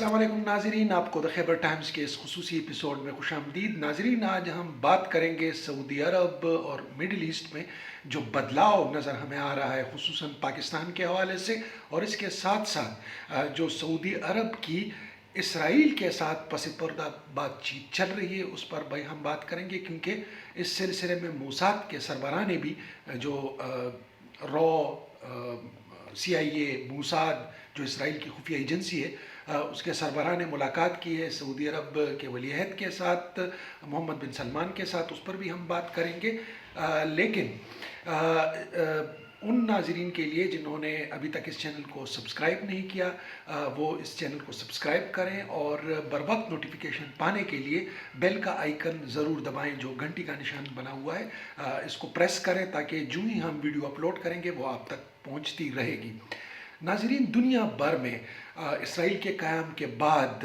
अस्सलाम वालेकुम नाजरीन, आपको द खैबर टाइम्स के इस खुसूसी एपिसोड में खुश आमदीद। नाजरीन, आज हम बात करेंगे सऊदी अरब और मिडिल ईस्ट में जो बदलाव नज़र हमें आ रहा है, खुसूसन पाकिस्तान के हवाले से, और इसके साथ साथ जो सऊदी अरब की इसराइल के साथ पस पर्दा बातचीत चल रही है उस पर भाई हम बात करेंगे, क्योंकि इस सिलसिले में मोसाद के सरबराह ने भी जो रॉ CIA मोसाद जो इसराइल की खुफिया एजेंसी है, उसके सरबराह ने मुलाकात की है सऊदी अरब के वलीअहद के साथ, मोहम्मद बिन सलमान के साथ। उस पर भी हम बात करेंगे। लेकिन उन नाजरीन के लिए जिन्होंने अभी तक इस चैनल को सब्सक्राइब नहीं किया, वो इस चैनल को सब्सक्राइब करें और बर वक्त नोटिफिकेशन पाने के लिए बेल का आइकन ज़रूर दबाएं जो घंटी का निशान बना हुआ है। इसको प्रेस करें ताकि जो ही हम वीडियो अपलोड करेंगे वो आप तक पहुंचती रहेगी। नाजरीन, दुनिया भर में इसराइल के क़याम के बाद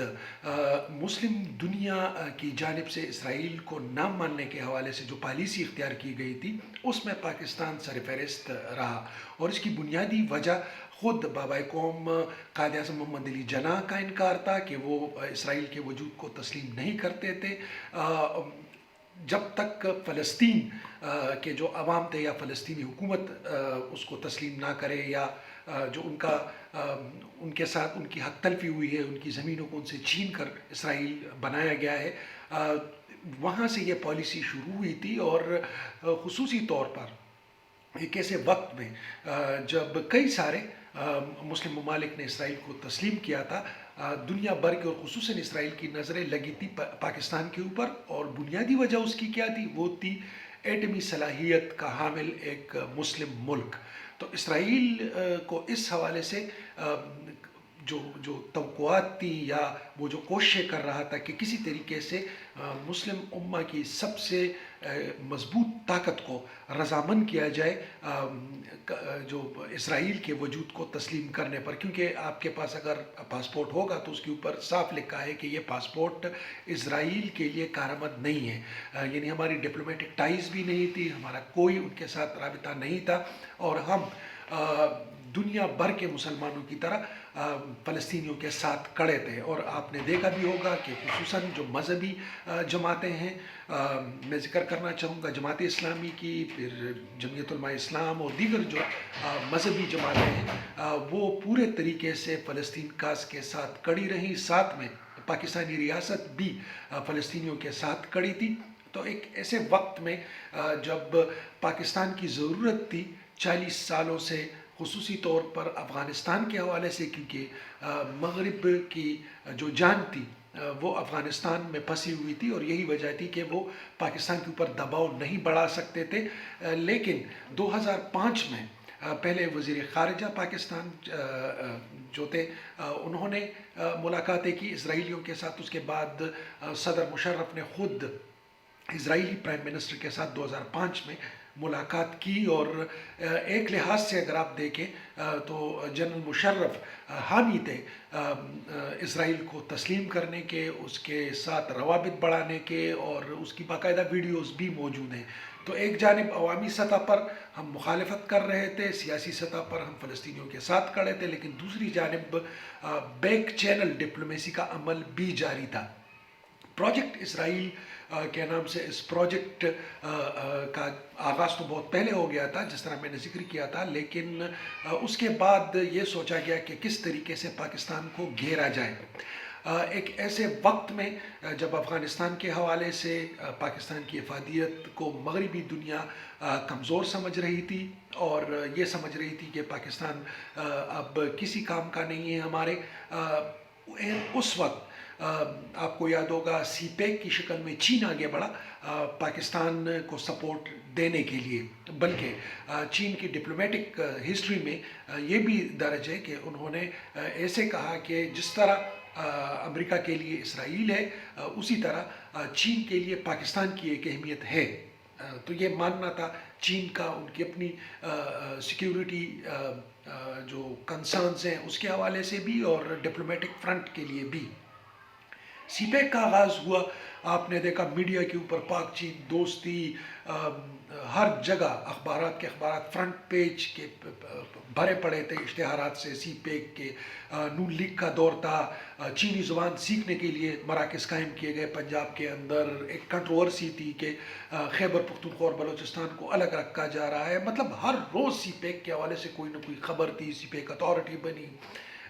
मुस्लिम दुनिया की जानिब से इसराइल को ना मानने के हवाले से जो पॉलिसी इख्तियार की गई थी, उसमें पाकिस्तान सरफहरिस्त रहा। और इसकी बुनियादी वजह ख़ुद बाबाए कौम कायद आज़म मोहम्मद अली जिन्नाह का इनकार था कि वो इसराइल के वजूद को तस्लीम नहीं करते थे जब तक फ़लस्तीन के जो अवाम थे या फ़लस्तीनी हुकूमत उसको तस्लीम ना करे, या जो उनके साथ उनकी हक तलफी हुई है, उनकी ज़मीनों को उनसे छीन कर इसराइल बनाया गया है। वहाँ से ये पॉलिसी शुरू हुई थी। और ख़ुसूसी तौर पर एक ऐसे वक्त में जब कई सारे मुस्लिम ममालिक ने इसराइल को तस्लीम किया था, दुनिया भर की और ख़ुसूसन इसराइल की नज़रें लगी थी पाकिस्तान के ऊपर। और बुनियादी वजह उसकी क्या थी? वो थी एटमी सलाहियत का हामिल एक मुस्लिम मुल्क। तो इसराइल को इस हवाले से जो तवक्कुआत थी या वो जो कोशिशें कर रहा था कि किसी तरीके से मुस्लिम उम्मा की सबसे मजबूत ताकत को रजामंद किया जाए जो इसराइल के वजूद को तस्लीम करने पर। क्योंकि आपके पास अगर पासपोर्ट होगा तो उसके ऊपर साफ लिखा है कि ये पासपोर्ट इसराइल के लिए कारआमद नहीं है, यानी हमारी डिप्लोमेटिक टाइज भी नहीं थी, हमारा कोई उनके साथ राबिता नहीं था, और हम दुनिया भर के मुसलमानों की तरह फ़लस्तीनियों के साथ खड़े थे। और आपने देखा भी होगा कि खुसूसन जो मजहबी जमातें हैं, मैं ज़िक्र करना चाहूँगा जमात इस्लामी की, फिर जमीयत उलमा इस्लाम और दीगर जो मजहबी जमातें हैं, वो पूरे तरीके से फ़लस्तीन काज के साथ खड़ी रहीं। साथ में पाकिस्तानी रियासत भी फ़लस्तीनियों के साथ खड़ी थी। तो एक ऐसे वक्त में जब पाकिस्तान की ज़रूरत थी 40 सालों से, ख़ुसूसी तौर पर अफ़गानिस्तान के हवाले से, क्योंकि मग़रिब की जो जान थी वो अफ़गानिस्तान में फंसी हुई थी, और यही वजह थी कि वो पाकिस्तान के ऊपर दबाव नहीं बढ़ा सकते थे। लेकिन 2005 में पहले वज़ीर ख़ारिजा पाकिस्तान जो थे उन्होंने मुलाकातें की इसराइलियों के साथ। उसके बाद सदर मुशर्रफ ने ख़ुद इजरायली प्राइम मिनिस्टर के साथ 2005 में मुलाकात की। और एक लिहाज से अगर आप देखें तो जनरल मुशर्रफ हामी थे इसराइल को तस्लीम करने के, उसके साथ रवाबित बढ़ाने के, और उसकी बाकायदा वीडियोस भी मौजूद हैं। तो एक जानिब अवामी सतह पर हम मुखालफत कर रहे थे, सियासी सतह पर हम फ़लस्तीनियों के साथ खड़े थे, लेकिन दूसरी जानिब बैक चैनल डिप्लोमेसी का अमल भी जारी था। प्रोजेक्ट इसराइल के नाम से इस प्रोजेक्ट का आगाज़ तो बहुत पहले हो गया था, जिस तरह मैंने जिक्र किया था, लेकिन उसके बाद ये सोचा गया कि किस तरीके से पाकिस्तान को घेरा जाए। एक ऐसे वक्त में जब अफ़गानिस्तान के हवाले से पाकिस्तान की अफादियत को मगरबी दुनिया कमज़ोर समझ रही थी, और ये समझ रही थी कि पाकिस्तान अब किसी काम का नहीं है हमारे, उस वक्त आपको याद होगा सीपेक की शक्ल में चीन आगे बढ़ा पाकिस्तान को सपोर्ट देने के लिए। बल्कि चीन की डिप्लोमेटिक हिस्ट्री में ये भी दर्ज है कि उन्होंने ऐसे कहा कि जिस तरह अमेरिका के लिए इसराइल है, उसी तरह चीन के लिए पाकिस्तान की एक अहमियत है। तो ये मानना था चीन का, उनकी अपनी सिक्योरिटी जो कंसर्न्स हैं उसके हवाले से भी, और डिप्लोमेटिक फ्रंट के लिए भी। सी पैक का आगाज़ हुआ, आपने देखा मीडिया के ऊपर पाक चीन दोस्ती, हर जगह अखबारात के अखबारात फ्रंट पेज के भरे पड़े थे इश्तिहारात से। सी पैक के नून लीग का दौर था, चीनी ज़ुबान सीखने के लिए मराकज़ कायम किए गए पंजाब के अंदर। एक कंट्रोवर्सी थी कि खैबर पख्तूनख्वा और बलूचिस्तान को अलग रखा जा रहा है। मतलब हर रोज़ सी पैक के हवाले से कोई ना कोई ख़बर थी। सी पैक अथॉरिटी बनी,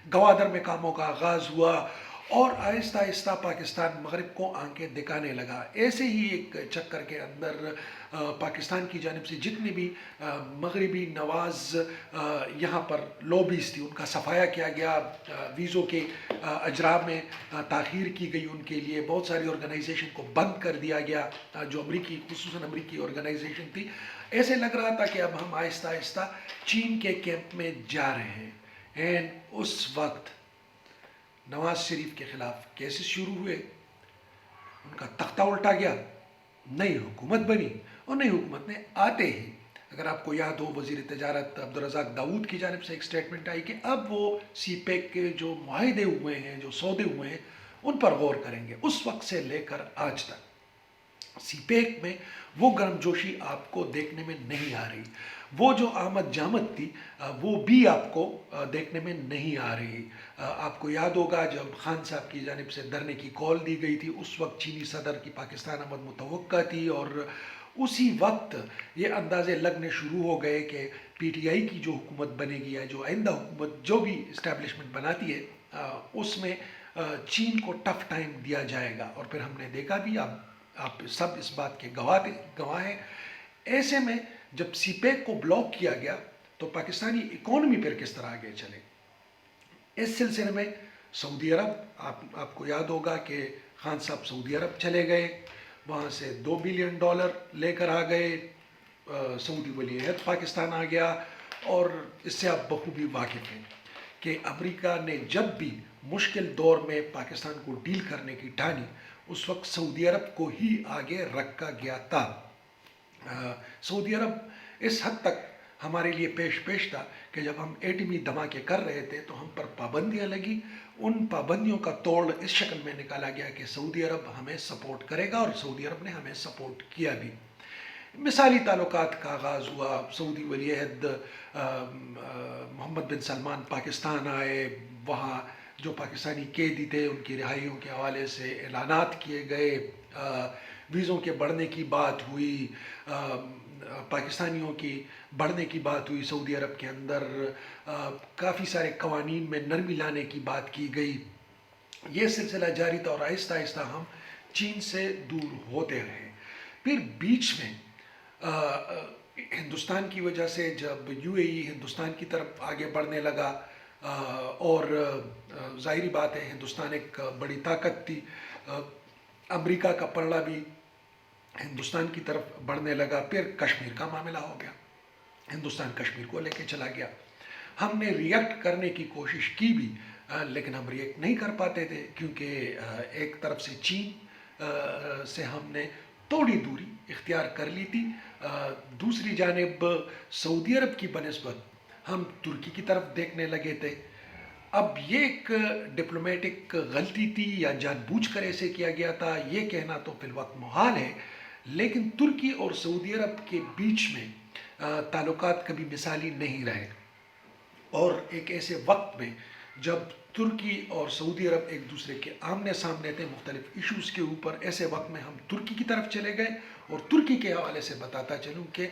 गवादर में कामों का आगाज़ हुआ और आहिस्ता आहिस्ता पाकिस्तान मगरिब को आंखें दिखाने लगा। ऐसे ही एक चक्कर के अंदर पाकिस्तान की जानिब से जितने भी मगरिबी नवाज़ यहाँ पर लॉबीज़ थी उनका सफाया किया गया, वीज़ों के अजरा में ताख़ीर की गई उनके लिए। बहुत सारी ऑर्गेनाइजेशन को बंद कर दिया गया जो अमरीकी, खुसूसन अमरीकी ऑर्गेनाइजेशन थी। ऐसे लग रहा था कि अब हम आहिस्ता आहिस्ता चीन के कैंप में जा रहे हैं। एंड उस वक्त नवाज शरीफ के ख़िलाफ़ केसेस शुरू हुए, उनका तख्ता उल्टा गया, नई हुकूमत बनी और नई हुकूमत ने आते ही, अगर आपको याद हो, वज़ीर तजारत अब्दुर्रज़ाक दाऊद की जानिब से एक स्टेटमेंट आई कि अब वो सी पैक के जो मुआहदे हुए हैं, जो सौदे हुए हैं, उन पर गौर करेंगे। उस वक्त से लेकर आज तक सी पैक में वो गर्मजोशी आपको देखने में नहीं आ रही, वो जो आमद जामद थी वो भी आपको देखने में नहीं आ रही। आपको याद होगा जब खान साहब की जानिब से धरने की कॉल दी गई थी, उस वक्त चीनी सदर की पाकिस्तान आमद मुतवक्का थी और उसी वक्त ये अंदाज़े लगने शुरू हो गए कि पीटीआई की जो हुकूमत बनेगी या जो आइंदा हुकूमत जो भी इस्टेब्लिशमेंट बनाती है उसमें चीन को टफ टाइम दिया जाएगा। और फिर हमने देखा भी, आप सब इस बात के गवाह हैं। ऐसे में जब सी पैक को ब्लॉक किया गया तो पाकिस्तानी इकॉनमी पर किस तरह आगे चले। इस सिलसिले में सऊदी अरब, आपको याद होगा कि खान साहब सऊदी अरब चले गए, वहाँ से $2 बिलियन लेकर आ गए, सऊदी वली अहद पाकिस्तान आ गया। और इससे आप बखूबी वाकिफ़ हैं कि अमेरिका ने जब भी मुश्किल दौर में पाकिस्तान को डील करने की ठानी, उस वक्त सऊदी अरब को ही आगे रखा गया था। सऊदी अरब इस हद तक हमारे लिए पेश था कि जब हम एटमी धमाके कर रहे थे तो हम पर पाबंदियां लगी। उन पाबंदियों का तोड़ इस शक्ल में निकाला गया कि सऊदी अरब हमें सपोर्ट करेगा और सऊदी अरब ने हमें सपोर्ट किया भी। मिसाली ताल्लुकात का आगाज़ हुआ, सऊदी वली अहद मोहम्मद बिन सलमान पाकिस्तान आए, वहाँ जो पाकिस्तानी कैदी थे उनकी रिहाइयों के हवाले से ऐलानात किए गए, वीज़ों के बढ़ने की बात हुई, पाकिस्तानियों की बढ़ने की बात हुई सऊदी अरब के अंदर, काफ़ी सारे कवानीन में नरमी लाने की बात की गई। ये सिलसिला जारी था और आहिस्ता आहिस्ता हम चीन से दूर होते रहे। फिर बीच में हिंदुस्तान की वजह से जब यूएई हिंदुस्तान की तरफ आगे बढ़ने लगा और ज़ाहिरी बात है हिंदुस्तान एक बड़ी ताकत थी, अमेरिका का पलड़ा भी हिंदुस्तान की तरफ बढ़ने लगा। फिर कश्मीर का मामला हो गया, हिंदुस्तान कश्मीर को लेके चला गया। हमने रिएक्ट करने की कोशिश की भी लेकिन हम रिएक्ट नहीं कर पाते थे क्योंकि एक तरफ से चीन से हमने थोड़ी दूरी इख्तियार कर ली थी, दूसरी जानिब सऊदी अरब की बनिस्बत हम तुर्की की तरफ देखने लगे थे। अब ये एक डिप्लोमेटिक गलती थी या जानबूझकर ऐसे किया गया था ये कहना तो फिलवक्त मुहाल है, लेकिन तुर्की और सऊदी अरब के बीच में ताल्लुकात कभी मिसाली नहीं रहे। और एक ऐसे वक्त में जब तुर्की और सऊदी अरब एक दूसरे के आमने सामने थे मुख्तलिफ इशूज़ के ऊपर, ऐसे वक्त में हम तुर्की की तरफ चले गए। और तुर्की के हवाले से बताता चलूँ कि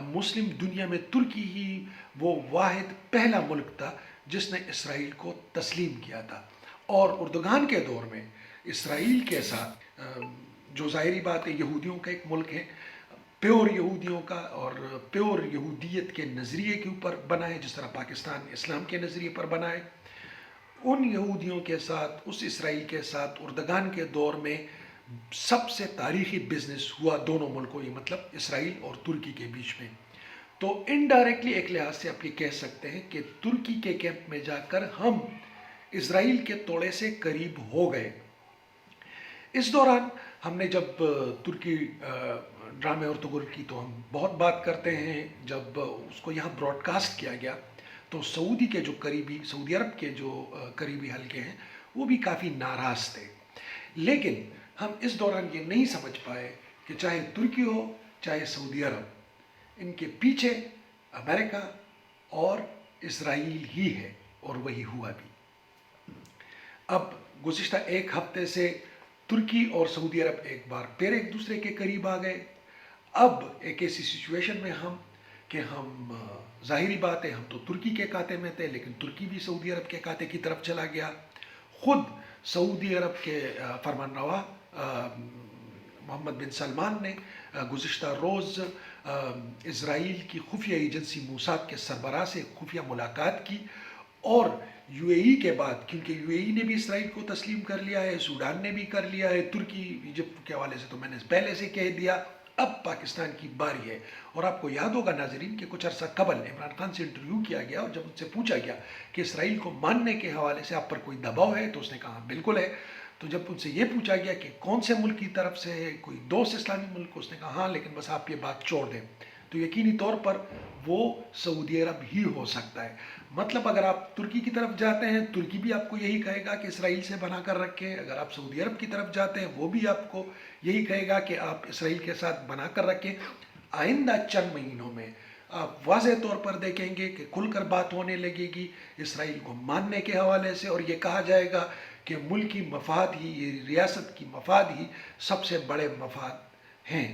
मुस्लिम दुनिया में तुर्की ही वो वाहिद पहला मुल्क था जिसने इसराइल को तस्लीम किया था। और उर्दुगान के दौर में इसराइल के साथ जो ज़ाहिरी बात है यहूदियों का एक मुल्क है, प्योर यहूदियों का और प्योर यहूदियत के नज़रिए के ऊपर बना है, जिस तरह पाकिस्तान इस्लाम के नज़रिए पर बना है, उन यहूदियों के साथ, उस इसराइल के साथ उर्दुगान के दौर में सबसे तारीख़ी बिज़नेस हुआ दोनों मुल्कों, ये मतलब इसराइल और तुर्की के बीच में। तो इनडायरेक्टली एक लिहाज से आप ये कह सकते हैं कि तुर्की के कैंप में जाकर हम इसराइल के तोड़े से करीब हो गए। इस दौरान हमने जब तुर्की ड्रामे और तुगल की तो हम बहुत बात करते हैं, जब उसको यहाँ ब्रॉडकास्ट किया गया तो सऊदी के जो करीबी, सऊदी अरब के जो करीबी हल्के हैं वो भी काफ़ी नाराज़ थे। لیکن ہم اس دوران یہ نہیں سمجھ پائے کہ چاہے ترکی ہو چاہے سعودی عرب، ان کے پیچھے امریکہ اور اسرائیل ہی ہے، اور وہی ہوا بھی۔ اب گزشتہ ایک ہفتے سے ترکی اور سعودی عرب ایک بار پھر ایک دوسرے کے قریب آ گئے۔ اب ایک ایسی سچویشن میں ہم ظاہری بات ہے، ہم تو ترکی کے کاتے میں تھے، لیکن ترکی بھی سعودی عرب کے کاتے کی طرف چلا گیا۔ خود سعودی عرب کے فرمان روا محمد بن سلمان نے گزشتہ روز اسرائیل کی خفیہ ایجنسی موساد کے سربراہ سے خفیہ ملاقات کی، اور یو اے ای کے بعد، کیونکہ یو اے ای نے بھی اسرائیل کو تسلیم کر لیا ہے، سوڈان نے بھی کر لیا ہے، ترکی ایجپٹ کے حوالے سے تو میں نے پہلے سے کہہ دیا، اب پاکستان کی باری ہے۔ اور آپ کو یاد ہوگا ناظرین کہ کچھ عرصہ قبل عمران خان سے انٹرویو کیا گیا، اور جب ان سے پوچھا گیا کہ اسرائیل کو ماننے کے حوالے سے آپ پر کوئی دباؤ ہے، تو اس نے کہا بالکل ہے۔ تو جب ان سے یہ پوچھا گیا کہ کون سے ملک کی طرف سے ہے، کوئی دوست اسلامی ملک، اس نے کہا ہاں، لیکن بس آپ یہ بات چھوڑ دیں، تو یقینی طور پر وہ سعودی عرب ہی ہو سکتا ہے۔ مطلب اگر آپ ترکی کی طرف جاتے ہیں، ترکی بھی آپ کو یہی کہے گا کہ اسرائیل سے بنا کر رکھیں، اگر آپ سعودی عرب کی طرف جاتے ہیں وہ بھی آپ کو یہی کہے گا کہ آپ اسرائیل کے ساتھ بنا کر رکھیں۔ آئندہ چند مہینوں میں آپ واضح طور پر دیکھیں گے کہ کھل کر بات ہونے لگے گی اسرائیل کو ماننے کے حوالے سے، اور یہ کہا جائے گا کہ ملکی مفاد ہی، یہ ریاست کی مفاد ہی سب سے بڑے مفاد ہیں۔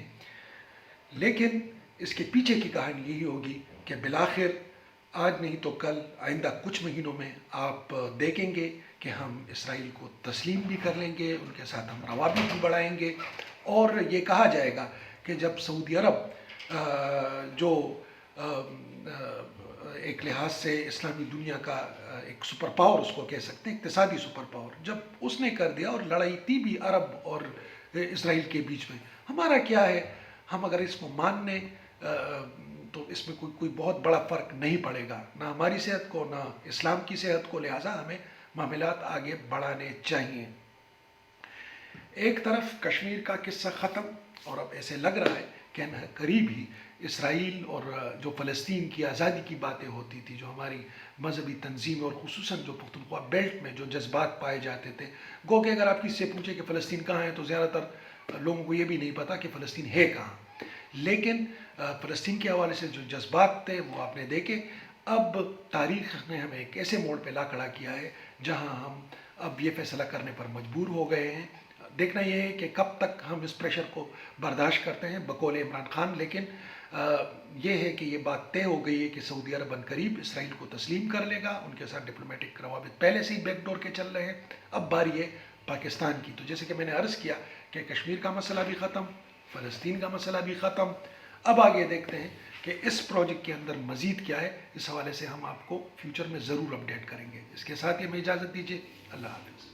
لیکن اس کے پیچھے کی کہانی یہی ہوگی کہ بالآخر آج نہیں تو کل، آئندہ کچھ مہینوں میں آپ دیکھیں گے کہ ہم اسرائیل کو تسلیم بھی کر لیں گے، ان کے ساتھ ہم روابط بھی بڑھائیں گے، اور یہ کہا جائے گا کہ جب سعودی عرب جو ایک لحاظ سے اسلامی دنیا کا ایک سپر پاور اس کو کہہ سکتے ہیں، اقتصادی سپر پاور، جب اس نے کر دیا اور لڑائی تھی بھی عرب اور اسرائیل کے بیچ میں، ہمارا کیا ہے؟ ہم اگر اس کو مان لیں تو اس میں کوئی بہت بڑا فرق نہیں پڑے گا، نہ ہماری صحت کو نہ اسلام کی صحت کو، لہٰذا ہمیں معاملات آگے بڑھانے چاہیے۔ ایک طرف کشمیر کا قصہ ختم، اور اب ایسے لگ رہا ہے کہ قریب ہی اسرائیل اور جو فلسطین کی آزادی کی باتیں ہوتی تھی، جو ہماری مذہبی تنظیم اور خصوصاً جو پختونخوا بیلٹ میں جو جذبات پائے جاتے تھے، گو کہ اگر آپ کسی سے پوچھیں کہ فلسطین کہاں ہے تو زیادہ تر لوگوں کو یہ بھی نہیں پتا کہ فلسطین ہے کہاں، لیکن فلسطین کے حوالے سے جو جذبات تھے وہ آپ نے دیکھے۔ اب تاریخ نے ہمیں ایک ایسے موڑ پہ لا کھڑا کیا ہے جہاں ہم اب یہ فیصلہ کرنے پر مجبور ہو گئے ہیں۔ دیکھنا یہ ہے کہ کب تک ہم اس پریشر کو برداشت کرتے ہیں بقول عمران خان، لیکن یہ ہے کہ یہ بات طے ہو گئی ہے کہ سعودی عرب عنقریب اسرائیل کو تسلیم کر لے گا، ان کے ساتھ ڈپلومیٹک روابط پہلے سے ہی بیک ڈور کے چل رہے ہیں۔ اب باری ہے پاکستان کی، تو جیسے کہ میں نے عرض کیا کہ کشمیر کا مسئلہ بھی ختم، فلسطین کا مسئلہ بھی ختم، اب آگے دیکھتے ہیں کہ اس پروجیکٹ کے اندر مزید کیا ہے۔ اس حوالے سے ہم آپ کو فیوچر میں ضرور اپڈیٹ کریں گے۔ اس کے ساتھ ہی ہمیں اجازت دیجیے، اللہ حافظ۔